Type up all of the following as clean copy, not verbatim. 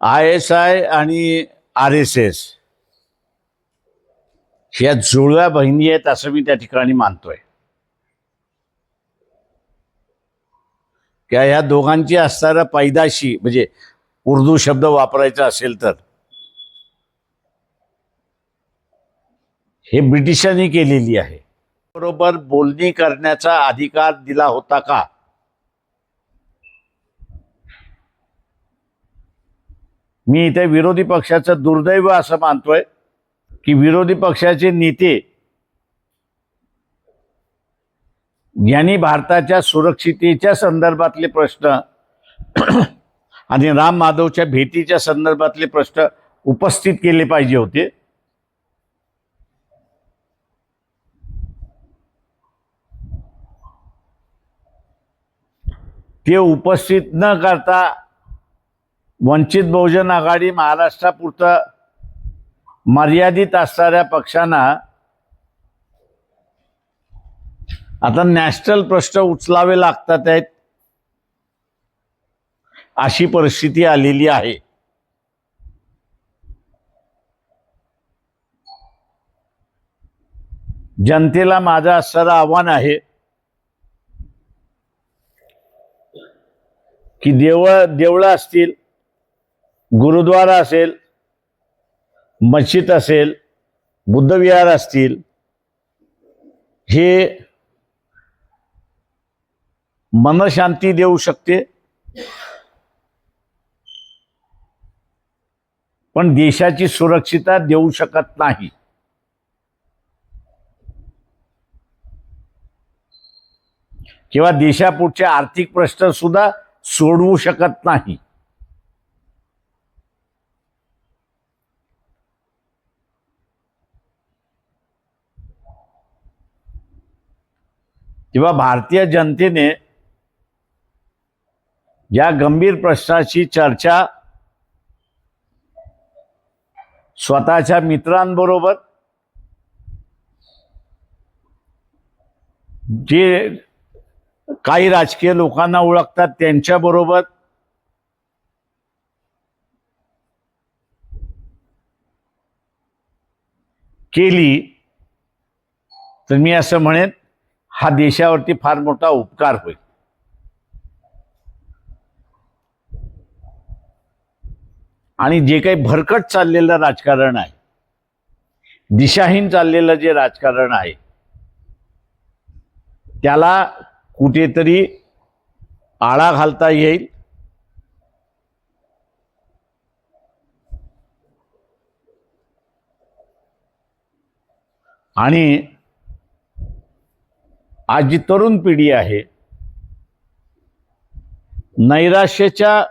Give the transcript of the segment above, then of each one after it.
ISI आणि RSS ह्या जुळव्या बहिणी आहेत असं मी त्या ठिकाणी मानतोय. की ह्या दोघांची असणारा पैदाशी म्हणजे उर्दू शब्द वापरायचा असेल तर हे ब्रिटिशांनी केलेली आहे. बरोबर बोलणी करण्याचा अधिकार दिला होता का? मी इथे विरोधी पक्षाचं दुर्दैव असं मानतोय की विरोधी पक्षाचे नेते यांनी भारताच्या सुरक्षितेच्या संदर्भातले प्रश्न आणि राम माधवच्या भेटीच्या संदर्भातले प्रश्न उपस्थित केले पाहिजे होते. ते उपस्थित न करता वंचित बहुजन आघाडी महाराष्ट्रापुरतं मर्यादित असणाऱ्या पक्षांना आता नॅशनल प्रश्न उचलावे लागतात आहेत अशी परिस्थिती आलेली आहे. जनतेला माझं असणारं आव्हान आहे की देवळं असतील, गुरुद्वारा असेल, मस्जिद असेल, बुद्धविहार असतील, हे मनशांती देऊ शकते पण देशाची सुरक्षितता देऊ शकत नाही. किंवा देशापुढचे आर्थिक प्रश्न सुद्धा सोडवू शकत नाही. तेव्हा भारतीय जनतेने या गंभीर प्रश्नाची चर्चा स्वतःच्या मित्रांबरोबर, जे काही राजकीय लोकांना ओळखतात त्यांच्याबरोबर, केली तर मी असं म्हणेन हा देशावरती फार मोठा उपकार होईल. आणि जे काही भरकट चाललेलं राजकारण आहे, दिशाहीन चाललेलं जे राजकारण आहे, त्याला कुठेतरी आळा घालता येईल. आणि आज जी तरुण पिढी आहे नैराश्याच्या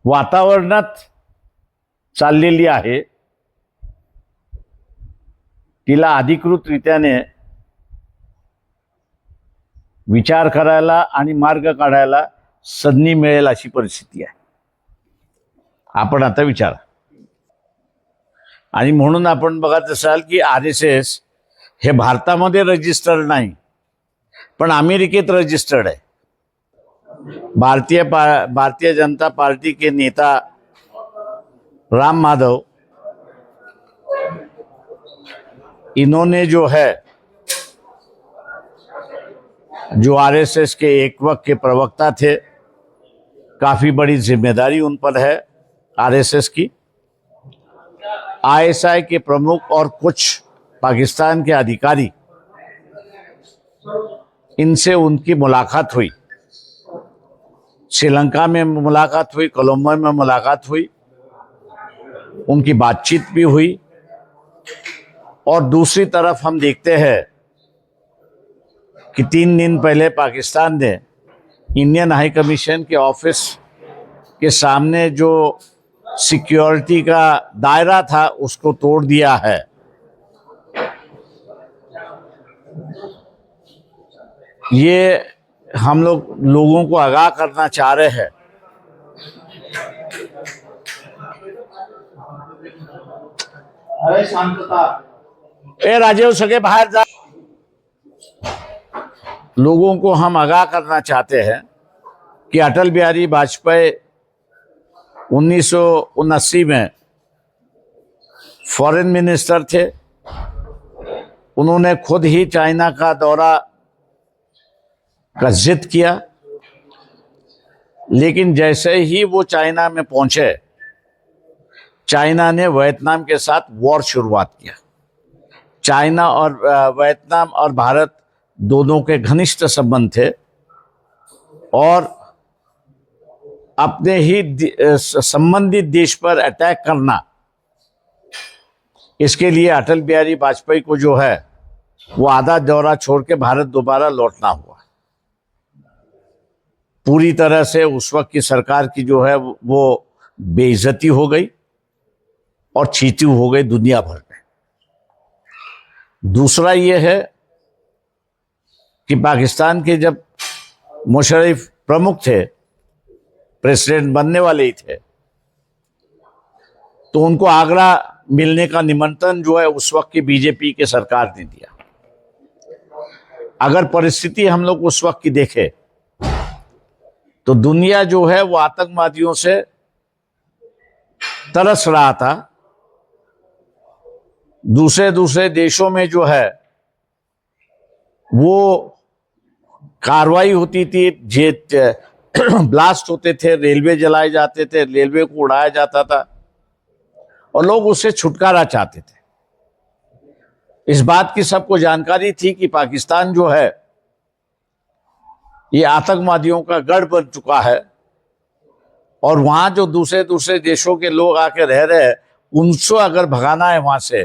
वातावरणात चाललेली आहे, तिला अधिकृतरित्याने विचार करायला आणि मार्ग काढायला संधी मिळेल अशी परिस्थिती आहे. आपण आता विचारा. आणि म्हणून आपण बघत असाल की RSS हे भारतामध्ये रजिस्टर्ड नाही पण अमेरिकेत रजिस्टर्ड आहे. भारतीय जनता पार्टी के नेता राम माधव, इन्होंने जो है, जो RSS के एक वक्त के प्रवक्ता थे, काफी बड़ी जिम्मेदारी उन पर है RSS की. ISI के प्रमुख और कुछ पाकिस्तान के अधिकारी, इनसे उनकी मुलाकात हुई. श्रीलंका में मुलाकात हुई, कोलंबो में मुलाकात हुई, उनकी बातचीत भी हुई. और दूसरी तरफ हम देखते हैं कि 3 दिन पहले पाकिस्तान ने इंडियन हाई कमीशन के ऑफिस के सामने जो सिक्योरिटी का दायरा था उसको तोड़ दिया है. ये हम लोगों को आगाह करना चाह रहे हैं अरे शांतता, ए राजीव सके बाहर जा. लोगों को हम आगाह करना चाहते हैं कि अटल बिहारी वाजपेयी 1979 में फॉरेन मिनिस्टर थे। उन्होंने खुद ही चाइना का दौरा का जिद किया, लेकिन जैसे ही वो चाइना में पहुंचे, चाइना ने वियतनाम के साथ वॉर शुरुआत किया। चाइना और वियतनाम और भारत दोनों के घनिष्ठ संबंध थे और अपने ही संबंधित देश पर अटैक करना, इसके लिए अटल बिहारी वाजपेयी को जो है वो आधा दौरा छोड़ के भारत दोबारा लौटना हुआ। पूरी तरह से उस वक्त की सरकार की जो है वो बेइज्जती हो गई और चीती हो गई दुनिया भर में। दूसरा ये है कि पाकिस्तान के जब मुशर्रफ प्रमुख थे, प्रेसिडेंट बनने वाले ही थे, तो उनको आगरा मिलने का निमंत्रण जो है उस वक्त की बीजेपी के सरकार ने दिया। अगर परिस्थिति हम लोग उस वक्त की देखें तो दुनिया जो है वो आतंकवादियों से तरस रहा था। दूसरे देशों में जो है वो कार्रवाई होती थी, ब्लास्ट होते थे, रेलवे जलाए जाते थे, रेलवे को उड़ाया जाता था और लोग उससे छुटकारा चाहते थे। इस बात की सबको जानकारी थी कि पाकिस्तान जो है ये आतंकवादियों का गढ़ बन चुका है और वहां जो दूसरे देशों के लोग आके रह रहे हैं, उनको अगर भगाना है वहां से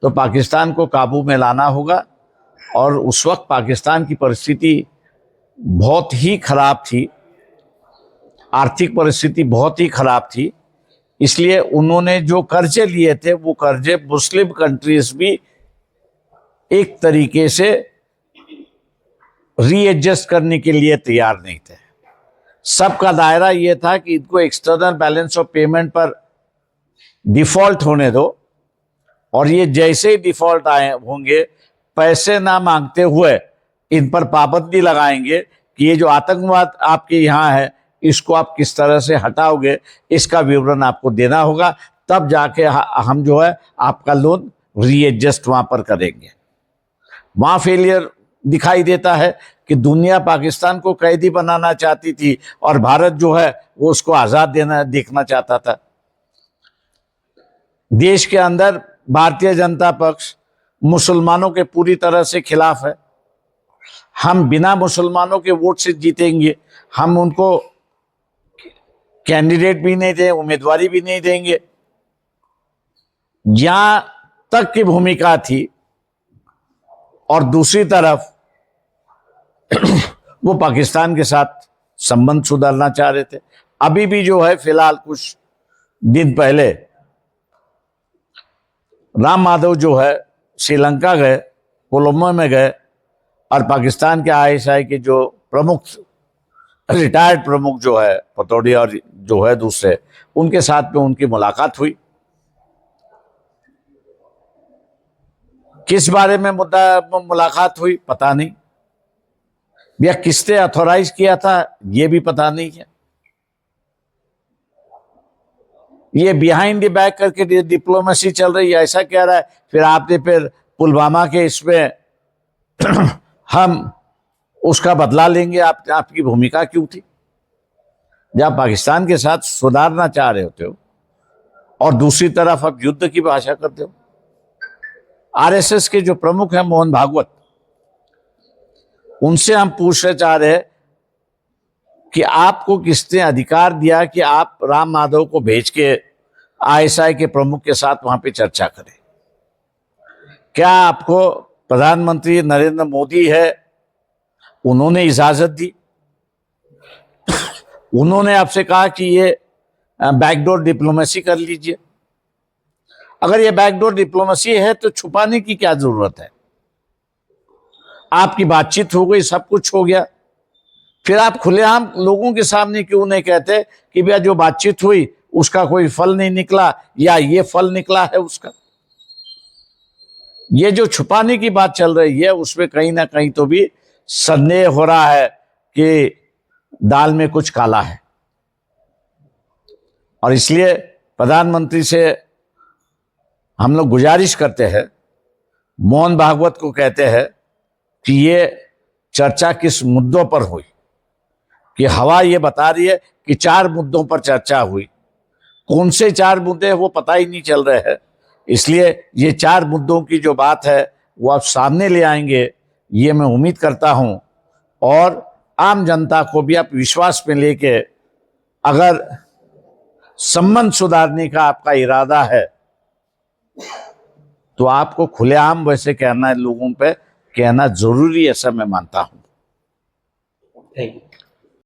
तो पाकिस्तान को काबू में लाना होगा। और उस वक्त पाकिस्तान की परिस्थिति बहुत ही खराब थी, आर्थिक परिस्थिति बहुत ही खराब थी। इसलिए उन्होंने जो कर्जे लिए थे वो कर्जे मुस्लिम कंट्रीज भी एक तरीके से रीएडजस्ट करने के लिए तैयार नहीं थे। सबका दायरा ये था कि इनको एक्सटर्नल बैलेंस ऑफ पेमेंट पर डिफॉल्ट होने दो और ये जैसे ही डिफॉल्ट आए होंगे, पैसे ना मांगते हुए इन पर पाबंदी लगाएंगे कि ये जो आतंकवाद आपके यहाँ है इसको आप किस तरह से हटाओगे, इसका विवरण आपको देना होगा, तब जाके हम जो है आपका लोन रीएडजस्ट वहां पर करेंगे। वहां फेलियर दिखाई देता है कि दुनिया पाकिस्तान को कैदी बनाना चाहती थी और भारत जो है वो उसको आजाद देखना चाहता था। देश के अंदर भारतीय जनता पक्ष मुसलमानों के पूरी तरह से खिलाफ है। हम बिना मुसलमानों के वोट से जीतेंगे, हम उनको कैंडिडेट भी नहीं दें, उम्मीदवारी भी नहीं देंगे। यहां तक की भूमिका थी और दूसरी तरफ वो पाकिस्तान के साथ संबंध सुधारना चाह रहे थे। अभी भी जो है फिलहाल कुछ दिन पहले राम माधव जो है श्रीलंका गए, कोलंबो में गए और पाकिस्तान के आईएसआई के जो प्रमुख, रिटायर्ड प्रमुख जो है पतौड़ी और जो है दूसरे, उनके साथ में उनकी मुलाकात हुई। किस बारे में मुलाकात हुई पता नहीं, या किसने ऑथोराइज किया था ये भी पता नहीं है। ये बिहाइंड द बैक करके डिप्लोमेसी चल रही है, ऐसा कह रहा है। फिर पुलवामा के इसमें हम उसका बदला लेंगे। आपकी भूमिका क्यों थी जब पाकिस्तान के साथ सुधारना चाह रहे होते हो और दूसरी तरफ आप युद्ध की भाषा करते हो। आरएसएस के जो प्रमुख हैं मोहन भागवत, उनसे हम पूछना चाह रहे हैं कि आपको किसने अधिकार दिया कि आप राम माधव को भेज के आईएसआई के प्रमुख के साथ वहां पे चर्चा करें? क्या आपको प्रधानमंत्री नरेंद्र मोदी है, उन्होंने इजाजत दी? उन्होंने आपसे कहा कि ये बैकडोर डिप्लोमेसी कर लीजिए। अगर ये बैकडोर डिप्लोमेसी है तो छुपाने की क्या जरूरत है? आपकी बातचीत हो गई, सब कुछ हो गया, फिर आप खुलेआम लोगों के सामने क्यों नहीं कहते कि भैया जो बातचीत हुई उसका कोई फल नहीं निकला या ये फल निकला है उसका? ये जो छुपाने की बात चल रही है उसमें कहीं ना कहीं तो भी संदेह हो रहा है कि दाल में कुछ काला है। और इसलिए प्रधानमंत्री से हम लोग गुजारिश करते हैं, मोहन भागवत को कहते हैं कि ये चर्चा किस मुद्दों पर हुई, कि हवा ये बता रही है कि 4 मुद्दों पर चर्चा हुई। कौन से 4 मुद्दे वो पता ही नहीं चल रहे हैं। इसलिए ये 4 मुद्दों की जो बात है वो आप सामने ले आएंगे, ये मैं उम्मीद करता हूं। और आम जनता को भी आप विश्वास में लेके, अगर संबंध सुधारने का आपका इरादा है तो आपको खुलेआम वैसे कहना है, लोगों पे कहना जरूरी, ऐसा मैं मानता हूं। Thank you.